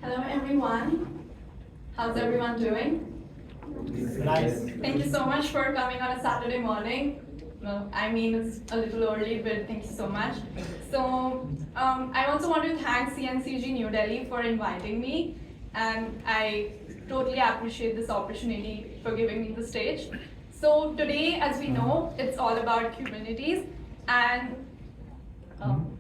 Hello everyone. How's everyone doing? Nice. Thank you so much for coming on a Saturday morning. Well, I mean, it's a little early, but thank you so much. So, I also want to thank CNCG New Delhi for inviting me, and I totally appreciate this opportunity for giving me the stage. So, today, as we know, it's all about Kubernetes, and um,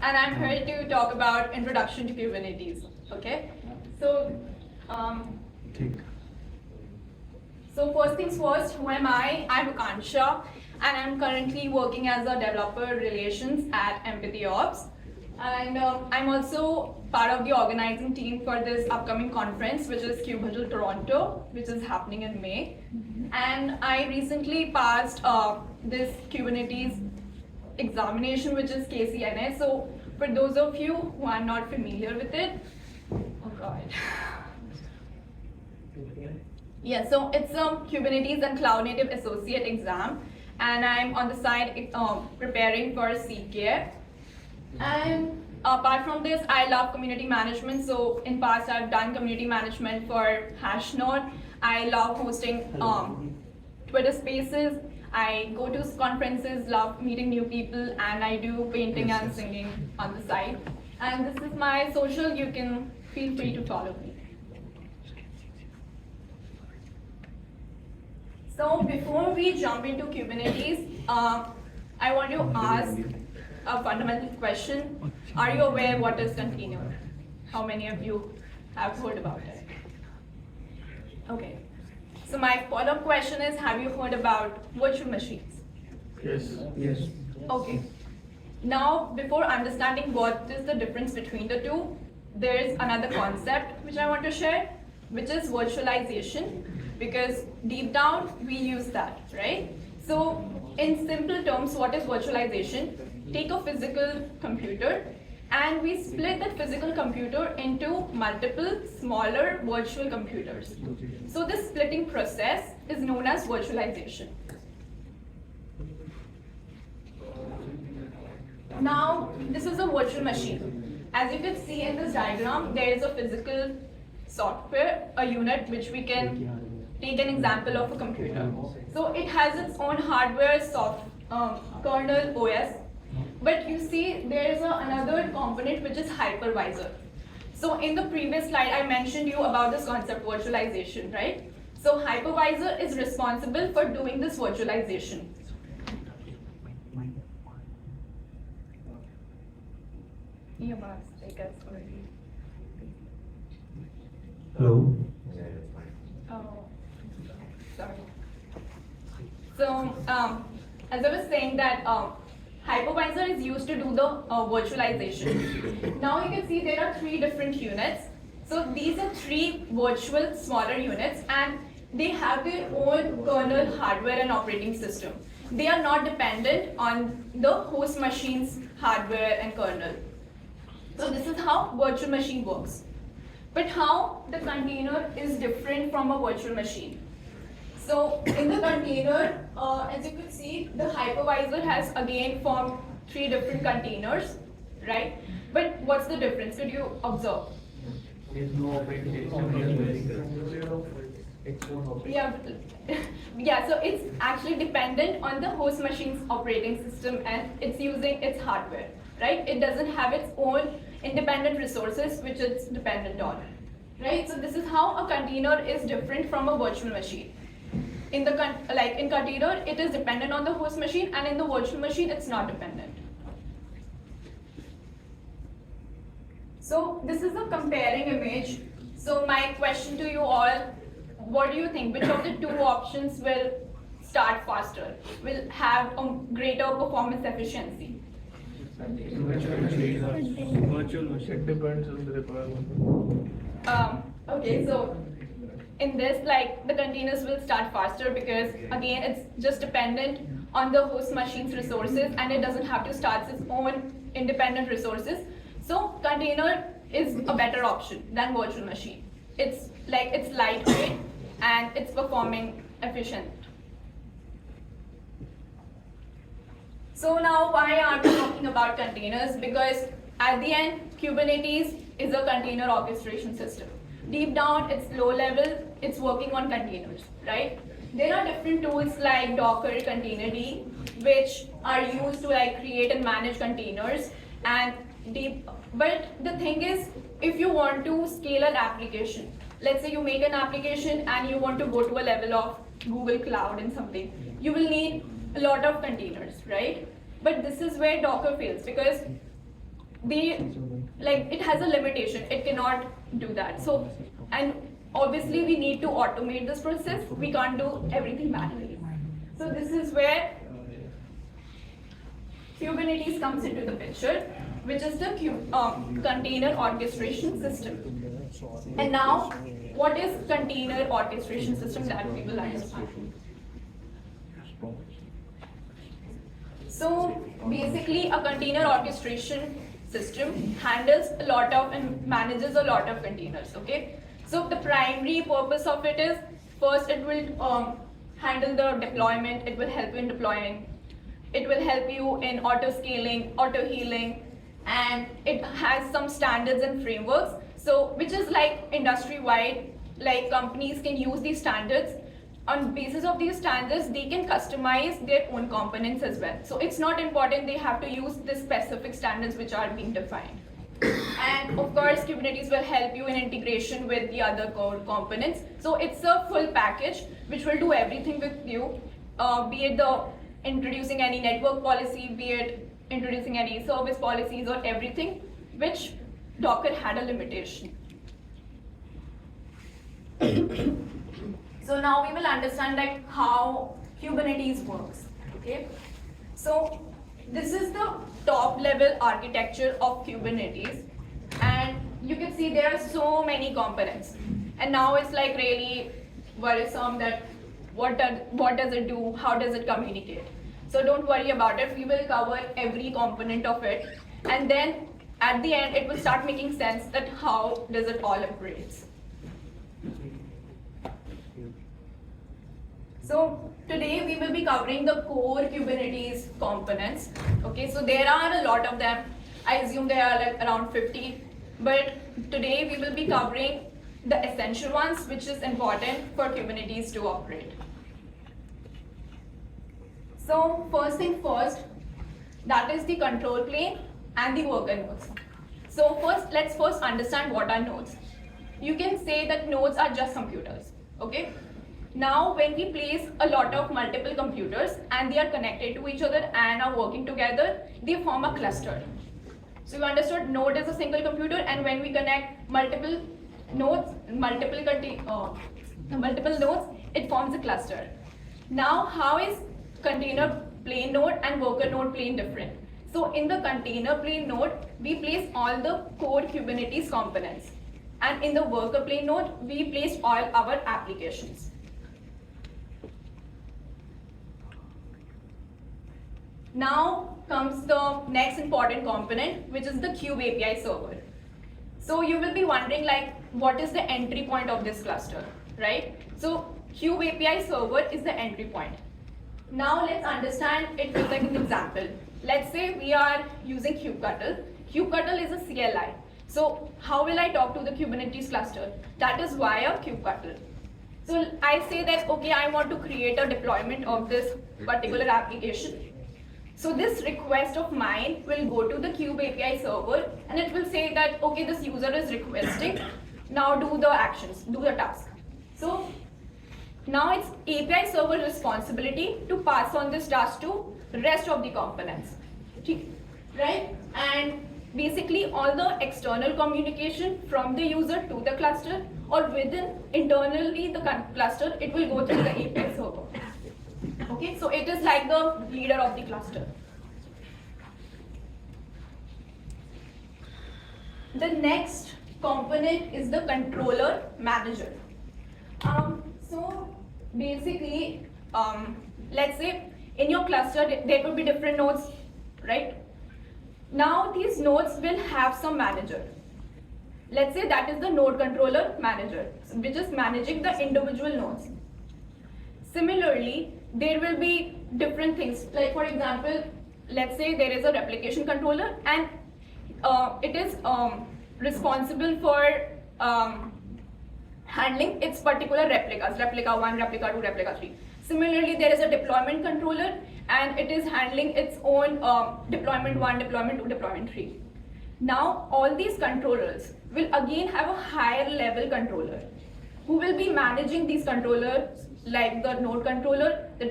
and I'm here to talk about introduction to Kubernetes. Okay, so. Um, So first things first, who am I? I'm Akansha, and I'm currently working as a developer relations at Empathy Ops. And I'm also part of the organizing team for this upcoming conference, which is KubeHuddle Toronto, which is happening in May. And I recently passed this Kubernetes examination, which is KCNA. So for those of you who are not familiar with it, oh God. Yeah, so it's a Kubernetes and Cloud Native Associate exam, and I'm on the side preparing for CK. And apart from this, I love community management. So in past, I've done community management for Hashnode. I love hosting Twitter Spaces. I go to conferences, love meeting new people, and I do painting and singing on the side. And this is my social. You can feel free to follow me. So before we jump into Kubernetes, I want to ask a fundamental question. Are you aware what is container? How many of you have heard about it? Okay. So my follow-up question is, have you heard about virtual machines? Yes. Yes. Okay. Now, before understanding what is the difference between the two, there's another concept which I want to share, which is virtualization. Because deep down, we use that, right? So in simple terms, what is virtualization? Take a physical computer, and we split that physical computer into multiple smaller virtual computers. So this splitting process is known as virtualization. Now, this is a virtual machine. As you can see in this diagram, there is a physical software, a unit which we can take an example of a computer. So it has its own hardware, kernel, OS. But you see, there is another component which is hypervisor. So in the previous slide, I mentioned you about this concept, virtualization, right? So hypervisor is responsible for doing this virtualization. Hello. Oh, sorry. So, as I was saying that hypervisor is used to do the virtualization. Now you can see there are three different units. So these are three virtual smaller units, and they have their own kernel, hardware, and operating system. They are not dependent on the host machine's hardware and kernel. So this is how virtual machine works. But how the container is different from a virtual machine. So in the container, as you can see, the hypervisor has again formed three different containers, right? But what's the difference? Could you observe? There's no operating system. Yeah, yeah. So it's actually dependent on the host machine's operating system, and it's using its hardware, right? It doesn't have its own independent resources which it's dependent on, right? So this is how a container is different from a virtual machine. In the in container, it is dependent on the host machine, and in the virtual machine, it's not dependent. So this is a comparing image. So my question to you all, what do you think? Which of the two options will start faster, will have a greater performance efficiency? Virtual machine. It depends on the requirement. Okay, so in this, like, the containers will start faster because, again, it's just dependent on the host machine's resources, and it doesn't have to start its own independent resources. So container is a better option than virtual machine. It's lightweight and it's performing efficient. So now, why are we talking about containers? Because at the end, Kubernetes is a container orchestration system. Deep down, it's low level, it's working on containers, right? There are different tools like Docker, Containerd, which are used to like create and manage containers and but the thing is, if you want to scale an application, let's say you make an application and you want to go to a level of Google Cloud and something, you will need a lot of containers, right? But this is where Docker fails because it has a limitation. It cannot do that. So, and obviously we need to automate this process. We can't do everything manually. So this is where Kubernetes comes into the picture, which is the container orchestration system. And now, what is container orchestration system that we will understand? So basically, a container orchestration system handles a lot of and manages a lot of containers. Okay. So the primary purpose of it is, first it will handle the deployment. It will help you in deploying. It will help you in auto scaling, auto healing, and it has some standards and frameworks. So which is like industry wide. Like companies can use these standards. On basis of these standards, they can customize their own components as well. So it's not important they have to use the specific standards which are being defined. And of course, Kubernetes will help you in integration with the other core components. So it's a full package which will do everything with you, be it the introducing any network policy, be it introducing any service policies or everything, which Docker had a limitation. So now we will understand like how Kubernetes works. Okay, so this is the top level architecture of Kubernetes, and you can see there are so many components. And now it's like really worrisome that what does it do? How does it communicate? So don't worry about it. We will cover every component of it, and then at the end it will start making sense that how does it all operates. So today we will be covering the core Kubernetes components. Okay, so there are a lot of them. I assume there are like around 50, but today we will be covering the essential ones, which is important for Kubernetes to operate. So first thing first, that is the control plane and the worker nodes. So let's first understand what are nodes. You can say that nodes are just computers. Okay. Now, when we place a lot of multiple computers and they are connected to each other and are working together, they form a cluster. So you understood, node is a single computer, and when we connect multiple nodes, multiple nodes, it forms a cluster. Now, how is container plane node and worker node plane different? So in the container plane node, we place all the core Kubernetes components, and in the worker plane node, we place all our applications. Now comes the next important component, which is the Kube API server. So you will be wondering like, what is the entry point of this cluster, right? So Kube API server is the entry point. Now let's understand it with like an example. Let's say we are using kubectl. Kubectl is a CLI. So how will I talk to the Kubernetes cluster? That is via kubectl. So I say that, okay, I want to create a deployment of this particular application. So this request of mine will go to the Kube API server, and it will say that, okay, this user is requesting, now do the actions, do the task. So now it's API server responsibility to pass on this task to rest of the components, right? And basically all the external communication from the user to the cluster or within internally the cluster, it will go through the API server. Okay, so it is like the leader of the cluster. The next component is the controller manager. So basically, let's say in your cluster there will be different nodes, right? Now these nodes will have some manager. Let's say that is the node controller manager, which is managing the individual nodes. Similarly, there will be different things. Like for example, let's say there is a replication controller, and it is responsible for handling its particular replicas, replica 1, replica 2, replica 3. Similarly, there is a deployment controller, and it is handling its own deployment 1, deployment 2, deployment 3. Now, all these controllers will again have a higher level controller who will be managing these controllers like the node controller, the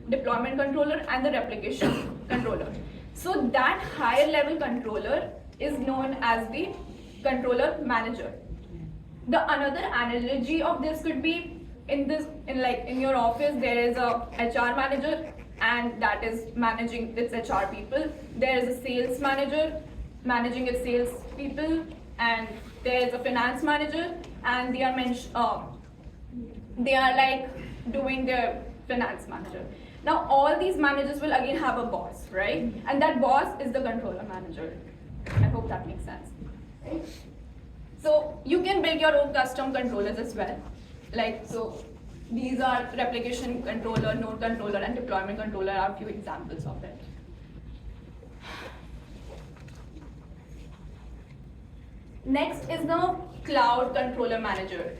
deployment controller, and the replication controller. So that higher level controller is known as the controller manager. The another analogy of this could be in your office there is a HR manager, and that is managing its HR people. There is a sales manager managing its sales people, and there is a finance manager, and they are like doing their finance manager. Now all these managers will again have a boss, right? And that boss is the controller manager. I hope that makes sense. Right? So you can build your own custom controllers as well. These are replication controller, node controller, and deployment controller are a few examples of it. Next is the cloud controller manager.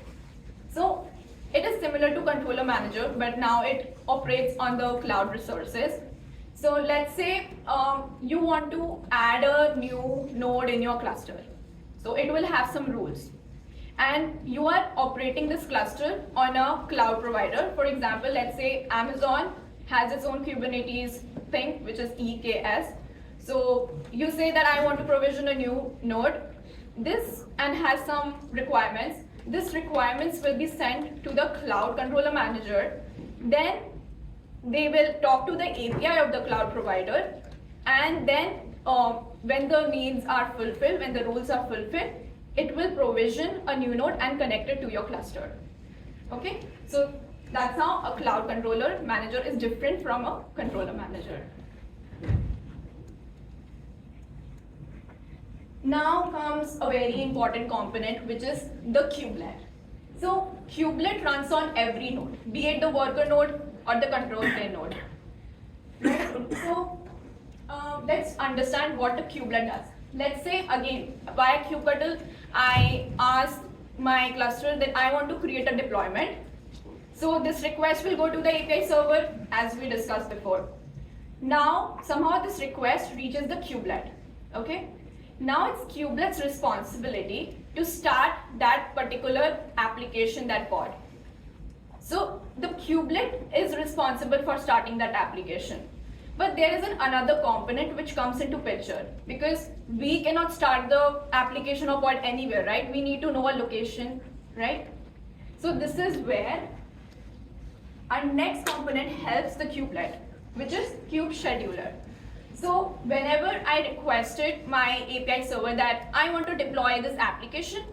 So it is similar to controller manager, but now it operates on the cloud resources. So let's say you want to add a new node in your cluster. So it will have some rules. And you are operating this cluster on a cloud provider. For example, let's say Amazon has its own Kubernetes thing, which is EKS. So you say that I want to provision a new node. This and has some requirements. These requirements will be sent to the cloud controller manager. Then they will talk to the API of the cloud provider, and then when the needs are fulfilled, when the rules are fulfilled, it will provision a new node and connect it to your cluster. Okay, so that's how a cloud controller manager is different from a controller manager. Now comes a very important component, which is the kubelet. So kubelet runs on every node, be it the worker node or the control plane node. So let's understand what the kubelet does. Let's say again, via kubectl, I ask my cluster that I want to create a deployment. So this request will go to the API server as we discussed before. Now somehow this request reaches the kubelet. Okay. Now it's kubelet's responsibility to start that particular application, that pod. So the kubelet is responsible for starting that application. But there is another component which comes into picture, because we cannot start the application or pod anywhere, right? We need to know a location, right? So this is where our next component helps the kubelet, which is kube scheduler. So whenever I requested my API server that I want to deploy this application,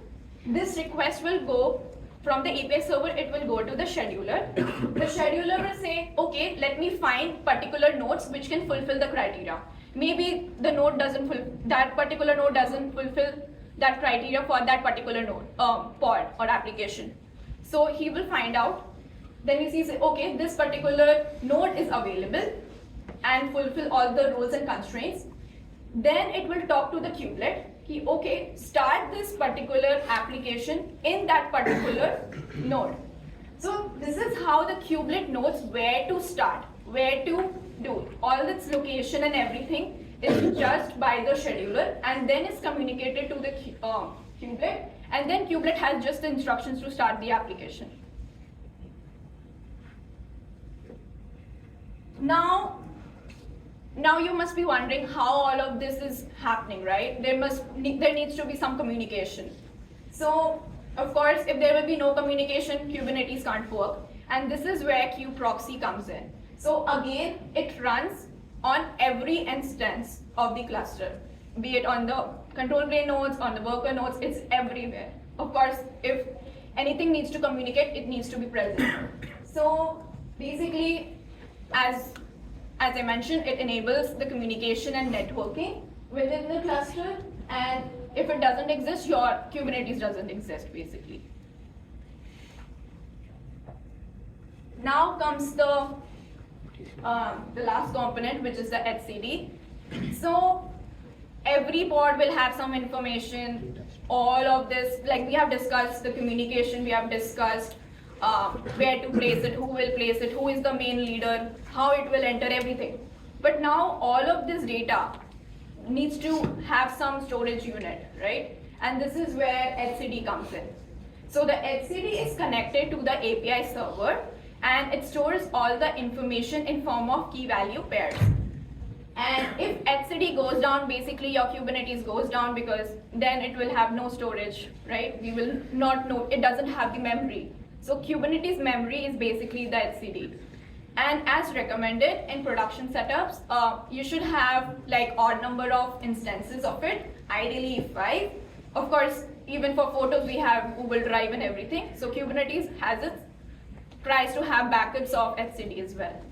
this request will go from the API server, it will go to the scheduler. The scheduler will say, okay, let me find particular nodes which can fulfill the criteria. Maybe the node that particular node doesn't fulfill that criteria for that particular node, pod or application. So he will find out. Then he sees, okay, this particular node is available and fulfill all the rules and constraints. Then it will talk to the kubelet. Okay, start this particular application in that particular node. So this is how the kubelet knows where to start, where to do. All its location and everything is judged by the scheduler, and then is communicated to the kubelet, and then kubelet has just the instructions to start the application. Now you must be wondering how all of this is happening, right? There needs to be some communication. So, of course, if there will be no communication, Kubernetes can't work. And this is where kubeproxy comes in. So again, it runs on every instance of the cluster, be it on the control plane nodes, on the worker nodes, it's everywhere. Of course, if anything needs to communicate, it needs to be present. So basically, as I mentioned, it enables the communication and networking within the cluster, and if it doesn't exist, your Kubernetes doesn't exist, basically. Now comes the last component, which is the etcd. So every pod will have some information. All of this, like we have discussed the communication, we have discussed where to place it, who will place it, who is the main leader, how it will enter everything. But now all of this data needs to have some storage unit, right? And this is where HCD comes in. So the HCD is connected to the API server and it stores all the information in form of key value pairs. And if HCD goes down, basically your Kubernetes goes down because then it will have no storage, right? We will not know, it doesn't have the memory. So Kubernetes memory is basically the HCD. And as recommended in production setups, you should have like odd number of instances of it, ideally 5. Of course, even for photos, we have Google Drive and everything. So Kubernetes has its tries to have backups of HCD as well.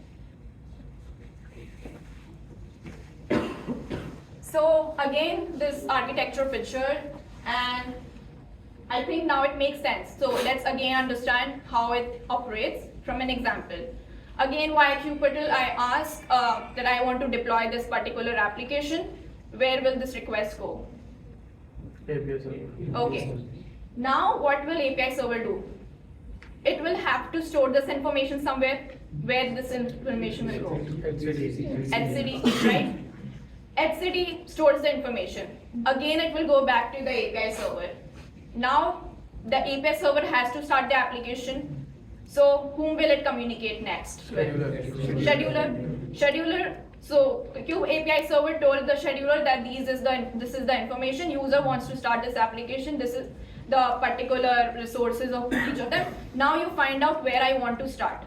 So again, this architecture picture, and I think now it makes sense. So let's again understand how it operates from an example. Again, via kubectl, I ask that I want to deploy this particular application. Where will this request go? API server. Okay. Now what will API server do? It will have to store this information somewhere. Where this information will go? HCD, right? HCD stores the information. Again, it will go back to the API server. Now, the API server has to start the application. So, whom will it communicate next? Scheduler. So, the Kube API server told the scheduler that this is the information. User wants to start this application. This is the particular resources of each of them. Now, you find out where I want to start.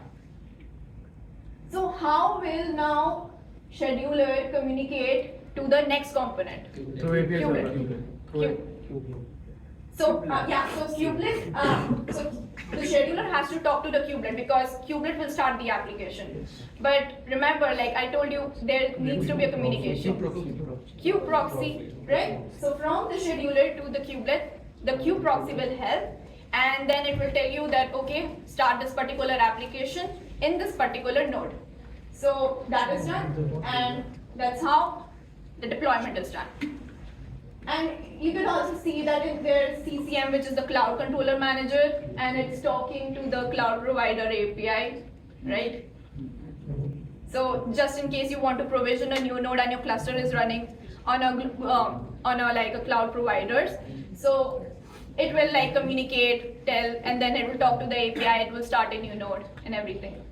So, how will now scheduler communicate to the next component? Through API server. Kube. So kubelet, so the scheduler has to talk to the kubelet because kubelet will start the application. But remember, like I told you, there needs to be a communication. Kube proxy, right? So from the scheduler to the kubelet, the kube proxy will help, and then it will tell you that okay, start this particular application in this particular node. So that is done, and that's how the deployment is done. And you can also see that in their CCM, which is the Cloud Controller Manager, and it's talking to the cloud provider API, right? So just in case you want to provision a new node and your cluster is running on a like a cloud providers, so it will like communicate, tell, and then it will talk to the API. It will start a new node and everything.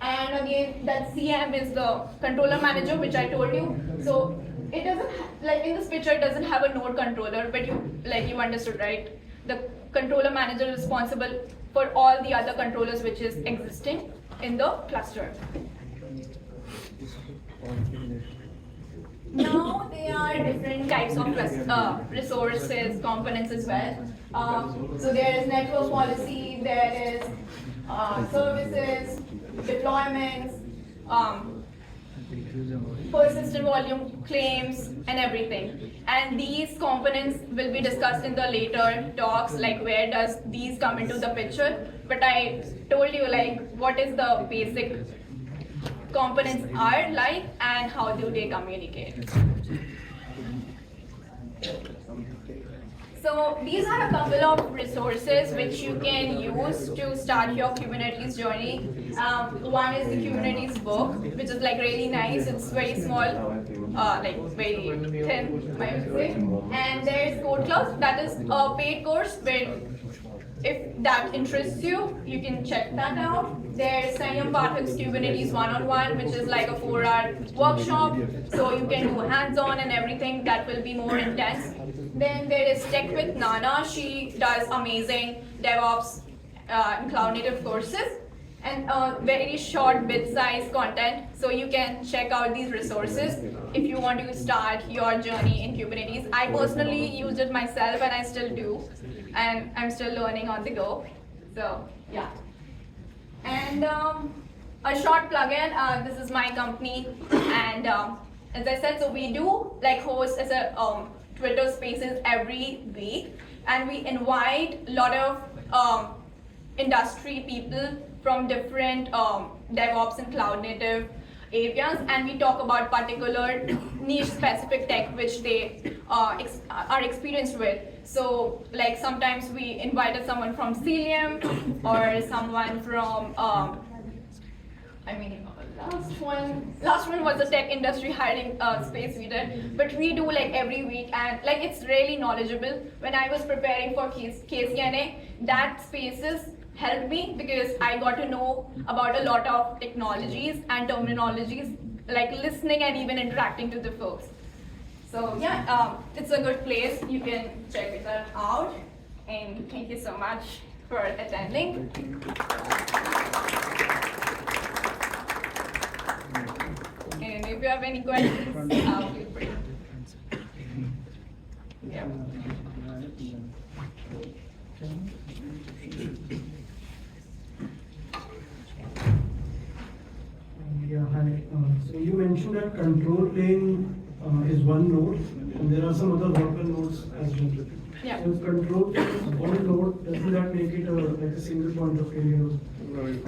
And again, that CM is the controller manager, which I told you. So it doesn't like in this picture it doesn't have a node controller, but you understood, right? The controller manager is responsible for all the other controllers which is existing in the cluster. Now there are different types of resources, components as well. So there is network policy, there is services, deployments, persistent volume claims, and everything. And these components will be discussed in the later talks, like where does these come into the picture. But I told you like what is the basic components are like and how do they communicate. So these are a couple of resources which you can use to start your Kubernetes journey. One is the Kubernetes book, which is like really nice. It's very small, like very thin, I would say. And there's Code Cloud, that is a paid course, but if that interests you, you can check that out. There's Sanyam Pathak's Kubernetes 101, which is like a 4-hour workshop, so you can do hands-on and everything. That will be more intense. Then there is Tech with Nana. She does amazing DevOps and cloud native courses and very short bit-sized content. So you can check out these resources if you want to start your journey in Kubernetes. I personally used it myself and I still do. And I'm still learning on the go. So yeah. And a short plugin, this is my company. And as I said, so we do like host as a Twitter Spaces every week, and we invite a lot of industry people from different DevOps and cloud native areas, and we talk about particular niche specific tech which they are experienced with. So like sometimes we invited someone from Cilium or someone from last one was the tech industry hiring space we did, but we do like every week, and like it's really knowledgeable. When I was preparing for KCNA, that spaces helped me because I got to know about a lot of technologies and terminologies, like listening and even interacting to the folks. So yeah, it's a good place. You can check it out, and thank you so much for attending. And if you have any questions, feel free. Yeah. Yeah, hi. So you mentioned that control plane is one node, and there are some other worker nodes as well. Yeah. So if control plane is one node, doesn't that make it like a single point of failure?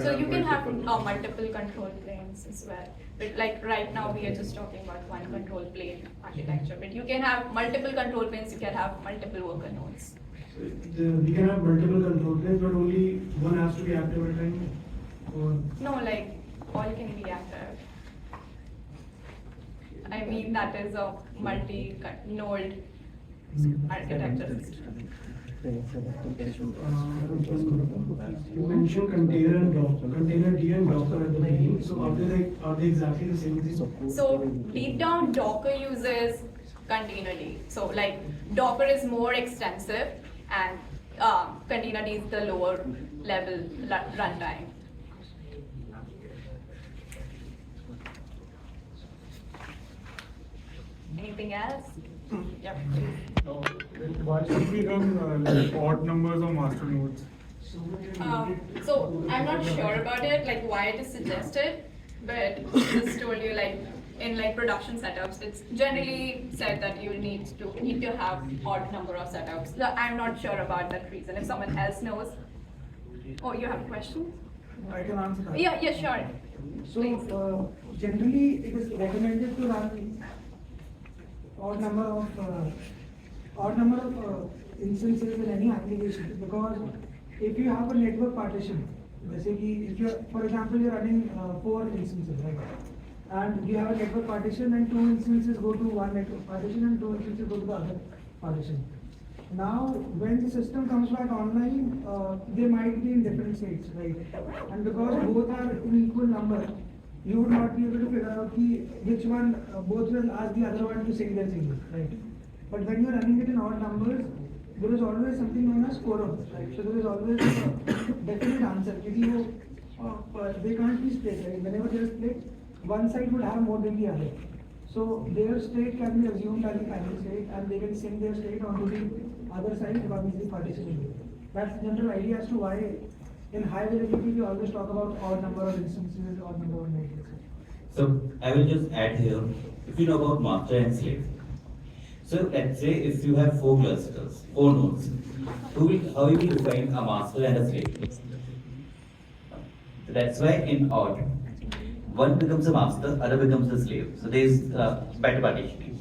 So you can have multiple control planes as well. But like right now we are just talking about one control plane architecture. But you can have multiple control planes, you can have multiple worker nodes. So we can have multiple control planes, but only one has to be active at a time? Or No, like all can be active. I mean that is a multi-node architecture system. you mentioned container and Docker, container D and Docker at the beginning. So are they exactly the same thing? So deep down, Docker uses containerd. So like Docker is more extensive, and containerd is the lower level runtime. Anything else? Yep. Why should we run like odd numbers or master nodes? So I'm not sure about it, like why it is suggested, but just told you like in like production setups, it's generally said that you need to have odd number of setups. So I'm not sure about that reason. If someone else knows, oh, you have a question? I can answer that. Yeah, sure. So, generally, it is recommended to run odd number of instances in any application, because if you have a network partition, basically, if you, for example, you're running 4 instances, right? And you have a network partition, and 2 instances go to one network partition, and 2 instances go to the other partition. Now, when the system comes back online, they might be in different states, right? And because both are in equal number, you would not be able to figure out which one, both will ask the other one to say their changes, right? But when you're running it in odd numbers, there is always something known as quorum, right? So there is always a definite answer. They can't be split, right? Whenever they are split, one side would have more than the other. So their state can be assumed as the final state, and they can send their state onto the other side once the partition is made. That's the general idea as to why in high availability we always talk about odd number of instances, odd number of nodes. So I will just add here, if you know about master and slave. So let's say if you have 4 clusters, 4 nodes, how will you define a master and a slave? So that's why in odd, one becomes a master, other becomes a slave. So there is better partitioning.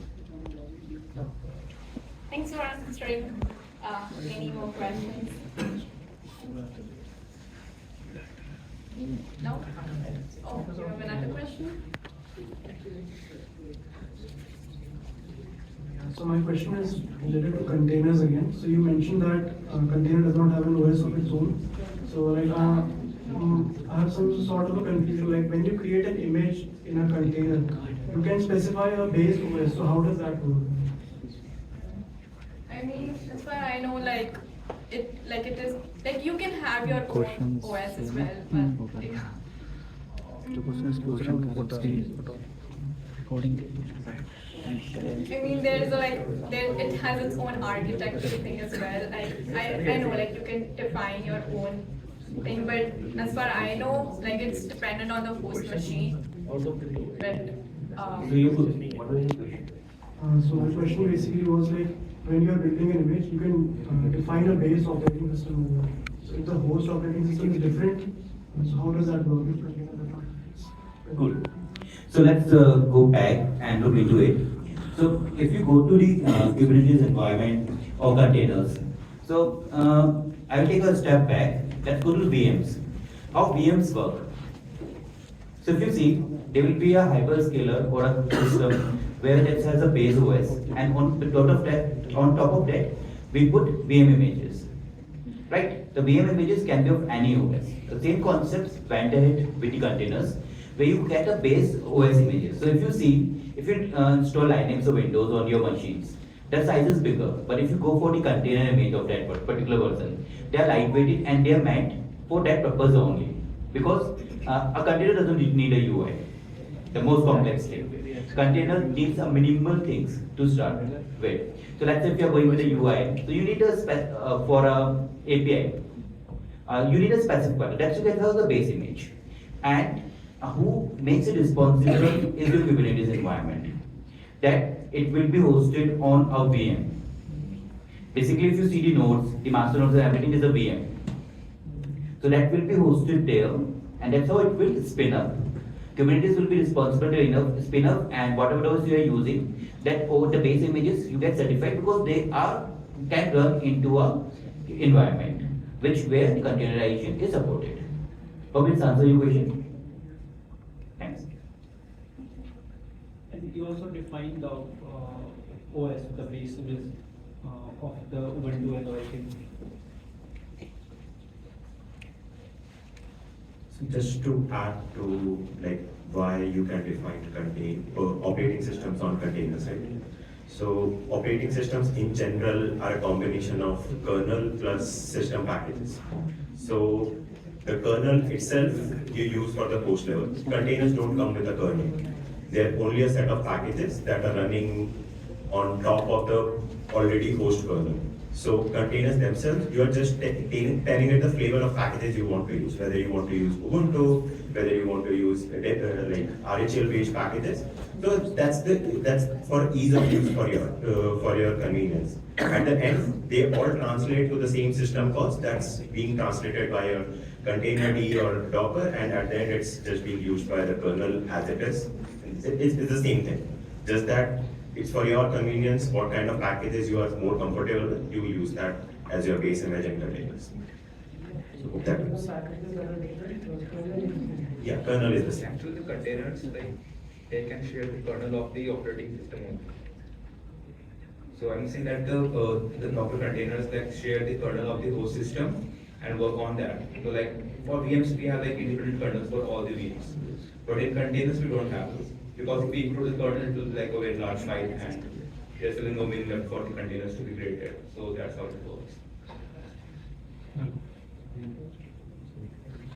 Thanks for answering. Any more questions? No? Oh, you have another question? So my question is related to containers again. So you mentioned that container does not have an OS of its own. So like I have some sort of a confusion. Like when you create an image in a container, you can specify a base OS. So how does that work? I mean, that's why I know like it is like you can have your own OS as well, but like, I mean, there's a, like it has its own architecture thing as well. I know like you can define your own thing, but as far I know, like it's dependent on the host machine. But So you could, what was your question? So my question basically was like when you are building an image, you can define a base operating system. So if the host operating system is different, so how does that work? Good. So let's go back and look into it. So if you go to the Kubernetes environment or containers, so I will take a step back. Let's go to VMs. How VMs work. So if you see, there will be a hyperscaler or a system where it has a base OS, and on top of that, we put VM images. Right? The VM images can be of any OS. The same concepts went ahead with the containers, where you get a base OS images. So if you see, if you install Linux or Windows on your machines, that size is bigger. But if you go for the container image of that particular version, they are lightweighted and they are meant for that purpose only. Because a container doesn't need a UI, the most complex thing. Container needs a minimal things to start with. So let's say if you are going with a UI, so you need for a API, you need a specific button. That's to get the base image. And who makes it responsible is your Kubernetes environment. That it will be hosted on a VM. Basically, if you see the nodes, the master nodes and everything is a VM. So that will be hosted there, and that's how it will spin up. Kubernetes will be responsible to spin up, and whatever nodes you are using, that over the base images you get certified because they can run into a environment where the containerization is supported. Hope this answers your question. Thanks. And you also define the OS, the base image of the Ubuntu and OS. Just to add to like why you can define operating systems on containers, right? So operating systems in general are a combination of kernel plus system packages. So the kernel itself you use for the host level. Containers don't come with a kernel. They're only a set of packages that are running on top of the already host kernel. So containers themselves, you are just telling it the flavor of packages you want to use, whether you want to use Ubuntu, whether you want to use like RHEL-based packages. So that's for ease of use for your convenience. At the end, they all translate to the same system calls that's being translated by a containerd or Docker, and at the end, it's just being used by the kernel as it is. It's the same thing, just that it's for your convenience, what kind of packages you are more comfortable with, you will use that as your base image and containers. So hope that helps. Yeah, kernel is the same. Actually, the containers, like, they can share the kernel of the operating system only. So I'm saying that the Docker containers like share the kernel of the host system and work on that. So like for VMs, we have like independent kernels for all the VMs. But in containers, we don't have those. Because if we include the kernel, it will be like a very large file, and there's really no meaning left for the containers to be created. So that's how it works.